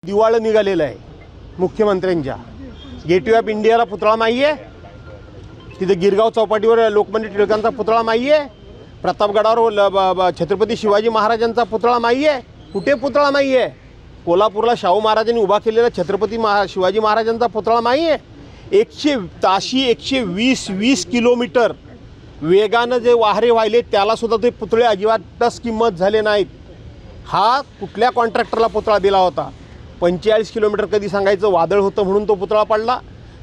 दिवाळं निघालेलं आहे मुख्यमंत्र्यांच्या। गेटवे ऑफ इंडियाला पुतळा नाही आहे, तिथे गिरगाव चौपाटीवर लोकमान्य टिळकांचा पुतळा नाही आहे, प्रतापगडावर छत्रपती शिवाजी महाराजांचा पुतळा नाही आहे, कुठे पुतळा नाही आहे। कोल्हापूरला शाहू महाराजांनी उभा केलेला छत्रपती शिवाजी महाराजांचा पुतळा नाही आहे। 120 किलोमीटर वेगानं जे वाहरे वाहिले त्यालासुद्धा ते पुतळे अजिबातच किंमत झाले नाहीत। हा कुठल्या कॉन्ट्रॅक्टरला पुतळा दिला होता? 45 किलोमीटर कधी सांगायचं वादळ होतं म्हणून तो पुतळा पडला,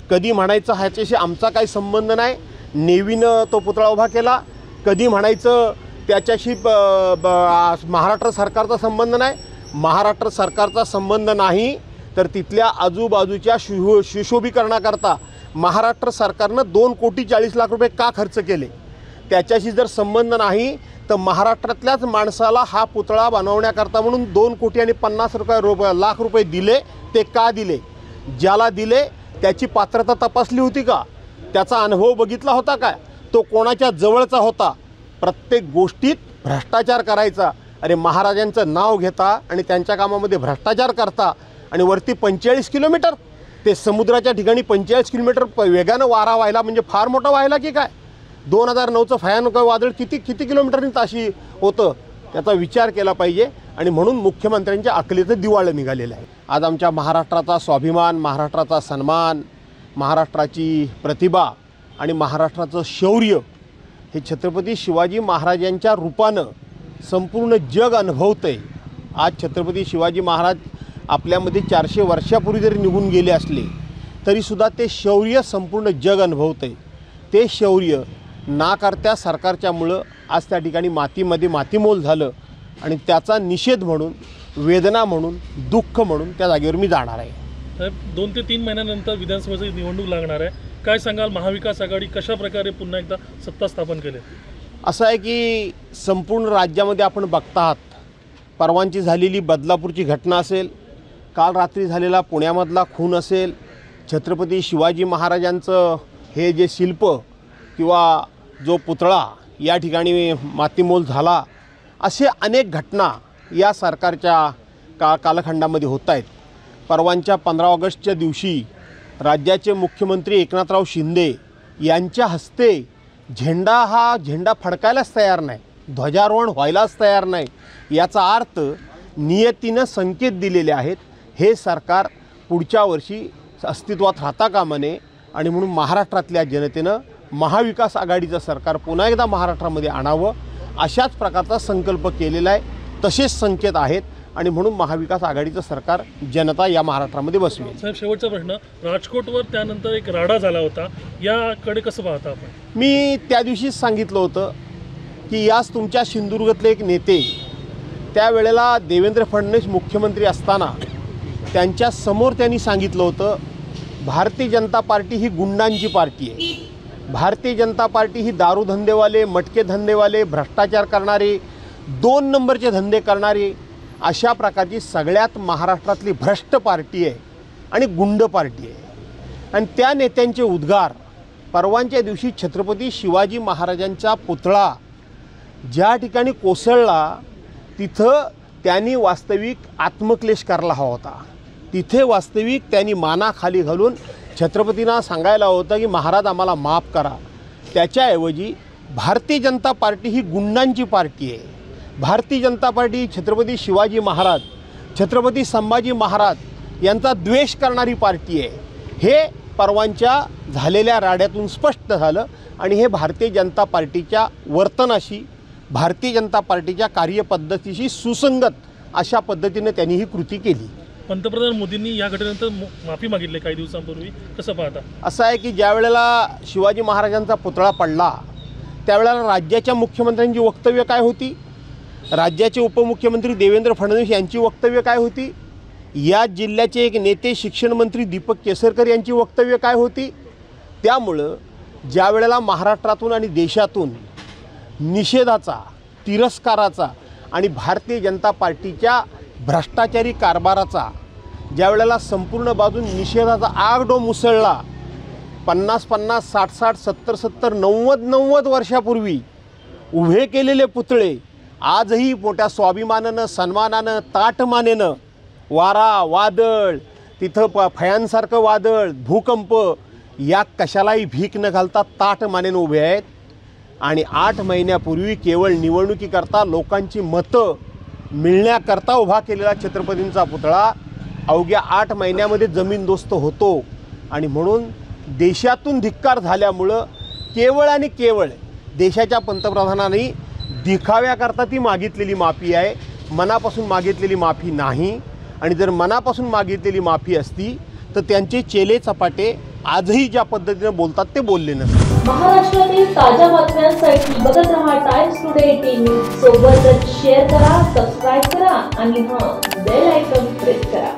कधी म्हणायचं ह्याच्याशी आमचा काही संबंध नाही, नेव्हीनं तो पुतळा उभा केला, कधी म्हणायचं त्याच्याशी महाराष्ट्र सरकारचा संबंध नाही। महाराष्ट्र सरकारचा संबंध नाही तर तिथल्या आजूबाजूच्या सुशोभीकरणाकरता महाराष्ट्र सरकारनं 2,40,00,000 रुपये का खर्च केले? त्याच्याशी जर संबंध नाही तर महाराष्ट्रातल्याच माणसाला हा पुतळा बनवण्याकरता म्हणून 2,50,00,000 रुपये दिले, ते का दिले? ज्याला दिले त्याची पात्रता तपासली होती का? त्याचा अनुभव बघितला होता काय? तो कोणाच्या जवळचा होता? प्रत्येक गोष्टीत भ्रष्टाचार करायचा। अरे महाराजांचं नाव घेता आणि त्यांच्या कामामध्ये भ्रष्टाचार करता आणि वरती 45 किलोमीटर, ते समुद्राच्या ठिकाणी 45 किलोमीटर वेगानं वारा व्हायला म्हणजे फार मोठा व्हायला की काय? 2009चं भयानक वादळ किती किलोमीटरनी ताशी होतं, त्याचा विचार केला पाहिजे। आणि म्हणून मुख्यमंत्र्यांच्या अकलेचं दिवाळं निघालेलं आहे। आज आमच्या महाराष्ट्राचा स्वाभिमान, महाराष्ट्राचा सन्मान, महाराष्ट्राची प्रतिभा आणि महाराष्ट्राचं शौर्य हे छत्रपती शिवाजी महाराजांच्या रूपानं संपूर्ण जग अनुभवतंय। आज छत्रपती शिवाजी महाराज आपल्यामध्ये 400 वर्षापूर्वी जरी निघून गेले असले तरीसुद्धा ते शौर्य संपूर्ण जग अनुभवतंय। ते शौर्य नाकारत्या सरकारच्यामुळं आज त्या ठिकाणी मातीमध्ये मातीमोल झालं आणि त्याचा निषेध म्हणून, वेदना म्हणून, दुःख म्हणून त्या जागेवर मी जाणार आहे। साहेब, 2 ते 3 महिन्यानंतर विधानसभेची निवडणूक लागणार आहे, काय सांगाल? महाविकास आघाडी कशा प्रकारे पुन्हा एकदा सत्ता स्थापन केली? असं आहे की संपूर्ण राज्यामध्ये आपण बघता आहात, परवांची झालेली बदलापूरची घटना असेल, काल रात्री झालेला पुण्यामधला खून असेल, छत्रपती शिवाजी महाराजांचं हे जे शिल्प किंवा जो पुतळा या ठिकाणी मातीमोल झाला, असे अनेक घटना या सरकारच्या कालखंडामध्ये होत आहेत। परवांच्या 15 ऑगस्टच्या दिवशी राज्याचे मुख्यमंत्री एकनाथराव शिंदे यांच्या हस्ते झेंडा फडकायलाच तयार नाही, ध्वजारोहण व्हायलाच तयार नाही। याचा अर्थ नियतीनं संकेत दिलेले आहेत, हे सरकार पुढच्या वर्षी अस्तित्वात राहता कामा नये आणि म्हणून महाराष्ट्रातल्या जनतेनं महाविकास आघाडीचं सरकार पुन्हा एकदा महाराष्ट्रामध्ये आणावं अशाच प्रकारचा संकल्प केलेला आहे। तसेच संकेत आहेत आणि म्हणून महाविकास आघाडीचं सरकार जनता या महाराष्ट्रामध्ये बसवेल। साहेब, शेवटचा प्रश्न, राजकोटवर त्यानंतर एक राडा झाला होता, याकडे कसं पाहता आपण? मी त्या दिवशीच सांगितलं होतं की याच तुमच्या सिंधुदुर्गातले एक नेते त्यावेळेला देवेंद्र फडणवीस मुख्यमंत्री असताना त्यांच्यासमोर त्यांनी सांगितलं होतं, भारतीय जनता पार्टी ही गुंडांची पार्टी आहे, भारतीय जनता पार्टी ही दारूधंदेवाले, मटके धंदेवाले, भ्रष्टाचार करणारे, 2 नंबरचे धंदे करणारे, अशा प्रकारची सगळ्यात महाराष्ट्रातली भ्रष्ट पार्टी आहे आणि गुंड पार्टी आहे। आणि त्या नेत्यांचे उद्गार परवांच्या दिवशी छत्रपती शिवाजी महाराजांचा पुतळा ज्या ठिकाणी कोसळला तिथं त्यांनी वास्तविक आत्मक्लेश करायला हवा होता, तिथे वास्तविक त्यांनी मानाखाली घालून छत्रपतींना सांगायला होतं की महाराज आम्हाला माफ करा। त्याच्याऐवजी भारतीय जनता पार्टी ही गुंडांची पार्टी आहे, भारतीय जनता पार्टी छत्रपती शिवाजी महाराज, छत्रपती संभाजी महाराज यांचा द्वेष करणारी पार्टी आहे। हे परवांच्या झालेल्या राड्यातून स्पष्ट झालं आणि हे भारतीय जनता पार्टीच्या वर्तनाशी, भारतीय जनता पार्टीच्या कार्यपद्धतीशी सुसंगत अशा पद्धतीने त्यांनी ही कृती केली। पंतप्रधान मोदींनी या घटनेनंतर माफी मागितली काही दिवसांपूर्वी, कसं पाहता? असं आहे की ज्या वेळेला शिवाजी महाराजांचा पुतळा पडला त्यावेळेला राज्याच्या मुख्यमंत्र्यांची वक्तव्य काय होती, राज्याचे उपमुख्यमंत्री देवेंद्र फडणवीस यांची वक्तव्य काय होती, या जिल्ह्याचे एक नेते शिक्षण मंत्री दीपक केसरकर यांची वक्तव्य काय होती। त्यामुळं ज्या वेळेला महाराष्ट्रातून आणि देशातून निषेधाचा, तिरस्काराचा आणि भारतीय जनता पार्टीच्या भ्रष्टाचारी कारभाराचा ज्या वेळेला संपूर्ण बाजून निषेधाचा आगडोम उसळला, 50-50, 60-60, 70-70, 90-90 वर्षापूर्वी उभे केलेले पुतळे आजही मोठ्या स्वाभिमानानं, सन्मानानं, ताटमानेनं वारा वादळ, तिथं फयांसारखं वादळ, भूकंप, या कशालाही भीक न घालता ताठ मानेने उभे आहेत. आणि 8 महिन्यापूर्वी केवळ निवडणुकीकरता लोकांची मतं मिळण्याकरता उभा केलेला छत्रपतींचा पुतळा अवघ्या 8 महिन्यामध्ये जमीनदोस्त होतो. आणि म्हणून देशातून धिक्कार झाल्यामुळं केवळ आणि केवळ देशाच्या पंतप्रधानांनी दिखाव्याकरता ती मागितलेली माफी आहे, मनापासून मागितलेली माफी नाही. आणि जर मनापासून मागितलेली माफी असती तर त्यांचे चेले चपाटे आजही ज्या पद्धतीने बोलतात ते बोलले नसते. महाराष्ट्रातील ताज्या बातम्यांसाठी बघत रहा टाइम्स टुडे 18 न्यूज. सोबतच शेअर करा, सबस्क्राईब करा आणि बेल आयकॉन प्रेस करा.